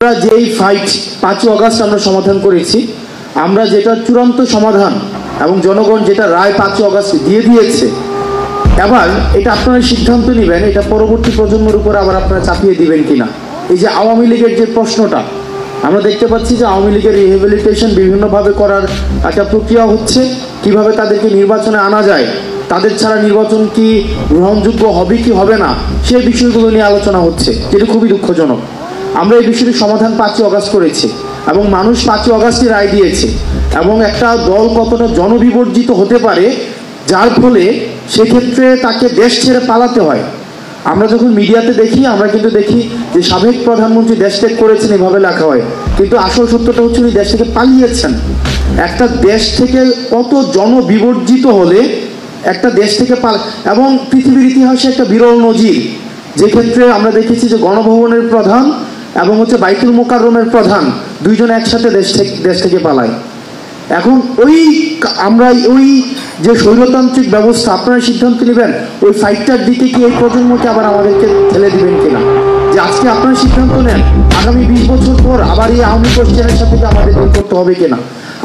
আমরা যেই fight 5ই August আমরা সমাধান করেছি, আমরা যেটা চূড়ান্ত সমাধান এবং জনগণ যেটা রায় 5ই আগস্ট দিয়ে দিয়েছে, এবার এটা আপনারা সিদ্ধান্ত নেবেন এটা পরবর্তী প্রজন্মের উপর আবার আপনারা চাপিয়ে দিবেন কিনা। এই যে আওয়ামী লীগের যে প্রশ্নটা আমরা দেখতে পাচ্ছি যে আওয়ামী লীগের রিহেবিলিটেশন বিভিন্নভাবে করার একটা প্রক্রিয়া হচ্ছে, কিভাবে তাদেরকে নির্বাচনে আনা যায়, তাদের ছাড়া নির্বাচন কি গ্রহণযোগ্য হবে কি হবে না, সেই বিষয়গুলো নিয়ে আলোচনা হচ্ছে, যেটা খুবই দুঃখজনক। আমরা এই বিষয়টির সমাধান 5ই আগস্ট করেছি এবং মানুষ 5ই আগস্টে রায় দিয়েছে, এবং একটা দল কতটা জনবিবর্জিত হতে পারে যার ফলে সেক্ষেত্রে তাকে দেশ ছেড়ে পালাতে হয়। আমরা যখন মিডিয়াতে দেখি আমরা কিন্তু দেখি যে সাবেক প্রধানমন্ত্রী দেশ ত্যাগ করেছেন এভাবে লেখা হয়, কিন্তু আসল সত্যটা হচ্ছে উনি দেশ থেকে পালিয়েছেন। একটা দেশ থেকে কত জনবিবর্জিত হলে একটা দেশ থেকে এবং পৃথিবীর ইতিহাসে একটা বিরল নজির, যে ক্ষেত্রে আমরা দেখেছি যে গণভবনের প্রধান এবং হচ্ছে বাইতুল মোকাররমের প্রধান দুইজনে একসাথে দেশ থেকে পালায়। এখন আমরা ওই যে স্বৈরতান্ত্রিক ব্যবস্থা আপনারা সিদ্ধান্ত নেবেন ওই ফাইটটার দিকে কি এই প্রজন্মকে আবার আমাদেরকে ঠেলে দিবেন কিনা, যে আজকে আপনারা সিদ্ধান্ত নেন আগামী 20 বছর পর আবার এই আওয়ামী কোশ্চেনের সাথে আমাদের ডিল করতে হবে কিনা,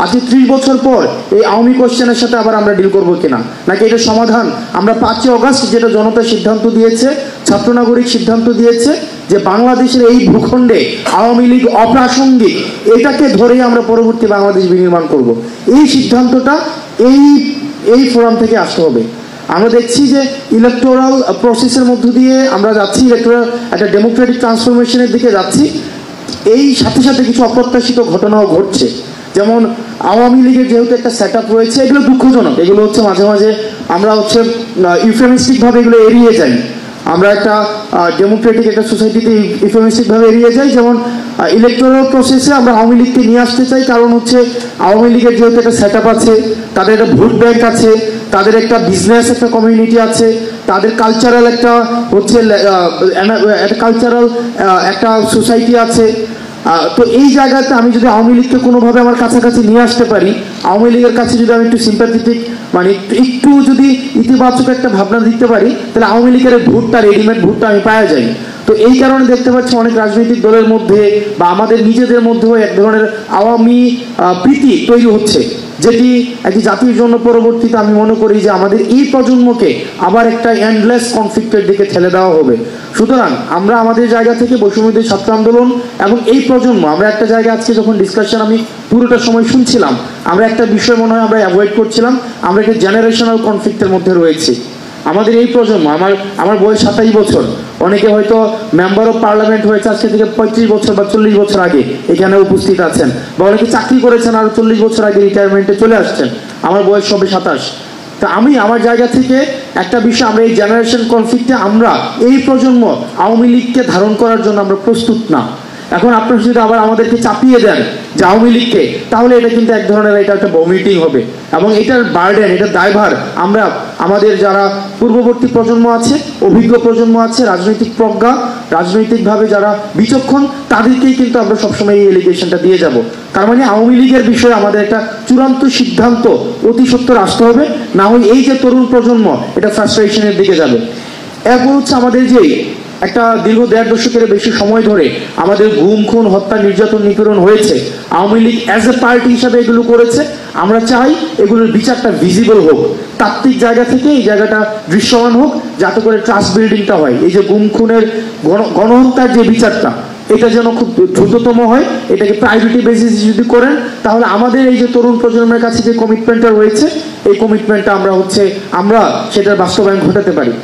আজকে 30 বছর পর এই আওয়ামী কোশ্চেনের সাথে আবার আমরা ডিল করবো কিনা, নাকি এটা সমাধান আমরা 5ই আগস্ট যেটা জনতা সিদ্ধান্ত দিয়েছে, ছাত্র নাগরিক সিদ্ধান্ত দিয়েছে যে বাংলাদেশের এই ভূখণ্ডে আওয়ামী লীগ অপ্রাসঙ্গিক, এটাকে ধরেই আমরা পরবর্তী বাংলাদেশ বিনির্মাণ করব। এই সিদ্ধান্তটা এই ফোরাম থেকে আসতে হবে। আমরা দেখছি যে ইলেকটোরাল প্রসেসের মধ্য দিয়ে আমরা যাচ্ছি, একটা ডেমোক্রেটিক ট্রান্সফরমেশনের দিকে যাচ্ছি। এই সাথে সাথে কিছু অপ্রত্যাশিত ঘটনাও ঘটছে, যেমন আওয়ামী লীগের যেহেতু একটা সেট আপ রয়েছে, এগুলো দুঃখজনক, এগুলো হচ্ছে মাঝে মাঝে আমরা হচ্ছে ইউফেমিস্টিকভাবে এগুলো এড়িয়ে যাই। আমরা একটা ডেমোক্রেটিক একটা সোসাইটিতে ইউফেমিস্টিকভাবে এড়িয়ে যাই, যেমন ইলেকটোরাল প্রসেসে আমরা আওয়ামী লীগকে নিয়ে আসতে চাই, কারণ হচ্ছে আওয়ামী লীগের যেহেতু একটা সেট আপ আছে, তাদের একটা ভোট ব্যাংক আছে, তাদের একটা বিজনেস একটা কমিউনিটি আছে, তাদের কালচারাল একটা হচ্ছে কালচারাল একটা সোসাইটি আছে। তো এই জায়গাতে আমি যদি আওয়ামী লীগকে কোনোভাবে আমার কাছাকাছি নিয়ে আসতে পারি, আওয়ামী লীগের কাছে যদি আমি একটু সিম্প্যাথেটিক মানে একটু যদি ইতিবাচক একটা ভাবনা দিতে পারি, তাহলে আওয়ামী লীগের ভোটটা রেডিমেড ভোটটা আমি পাওয়া যাই। তো এই কারণে দেখতে পাচ্ছি অনেক রাজনৈতিক দলের মধ্যে বা আমাদের নিজেদের মধ্যেও এক ধরনের আওয়ামী প্রীতি তৈরি হচ্ছে, যেটি একটি জাতির জন্য পরবর্তীতে আমি মনে করি যে আমাদের এই প্রজন্মকে আবার একটা এন্ডলেস কনফ্লিক্টের দিকে ঠেলে দেওয়া হবে। সুতরাং আমরা আমাদের জায়গা থেকে বৈষম্যবিরোধী ছাত্র আন্দোলন এবং এই প্রজন্ম আমরা একটা জায়গায় আজকে যখন ডিসকাশন আমি পুরোটা সময় শুনছিলাম, আমরা একটা বিষয় মনে হয় আমরা অ্যাভয়েড করছিলাম, আমরা একটা জেনারেশনাল কনফ্লিক্টের মধ্যে রয়েছি। আমাদের এই প্রজন্ম, আমার বয়স 27 বছর, অনেকে হয়তো মেম্বার অফ পার্লামেন্ট হয়েছে আজকে থেকে 35 বছর বা 40 বছর আগে এখানে উপস্থিত আছেন, বা অনেকে চাকরি করেছেন আরো 40 বছর আগে রিটায়ারমেন্টে চলে আসছেন, আমার বয়স সবে 27। তা আমি আমার জায়গা থেকে একটা বিষয়, আমরা এই জেনারেশন কনফ্লিক্টে আমরা এই প্রজন্ম আওয়ামী লীগকে ধারণ করার জন্য আমরা প্রস্তুত না। এখন আপনারা যদি আবার আমাদেরকে চাপিয়ে দেন যে আওয়ামী লীগকে, তাহলে এটা কিন্তু এক ধরনের এটা একটা ভমিটিং হবে, এবং এটার বার্ডেন, এটার দায়ভার আমরা আমাদের যারা পূর্ববর্তী প্রজন্ম আছে, অভিজ্ঞ প্রজন্ম আছে, রাজনৈতিক প্রজ্ঞা, রাজনৈতিকভাবে যারা বিচক্ষণ, তাদেরকেই কিন্তু আমরা সবসময় এই এলিগেশনটা দিয়ে যাব। তার মানে আওয়ামী লীগের বিষয়ে আমাদের একটা চূড়ান্ত সিদ্ধান্ত অতি সত্বর আসতে হবে, না হয় এই যে তরুণ প্রজন্ম এটা ফ্রাস্ট্রেশনের দিকে যাবে। এরপর হচ্ছে আমাদের যে একটা দীর্ঘ 1.5 দশকের বেশি সময় ধরে আমাদের গুম খুন হত্যা নির্যাতন নিপীড়ন হয়েছে, Awami League as a party হিসাবে এগুলো করেছে। আমরা চাই এগুলোর বিচারটা ভিজিবল হোক, তাত্ত্বিক জায়গা থেকে এই জায়গাটা দৃশ্যমান হোক, যাতে করে ট্রাস্ট বিল্ডিংটা হয়। এই যে গুম খুনের গণহত্যার যে বিচারটা, এটা যেন খুব দ্রুততম হয়, এটাকে প্রায়োরিটি বেসিস যদি করেন, তাহলে আমাদের এই যে তরুণ প্রজন্মের কাছে যে কমিটমেন্টটা রয়েছে, এই কমিটমেন্টটা আমরা সেটার বাস্তবায়ন ঘটাতে পারি।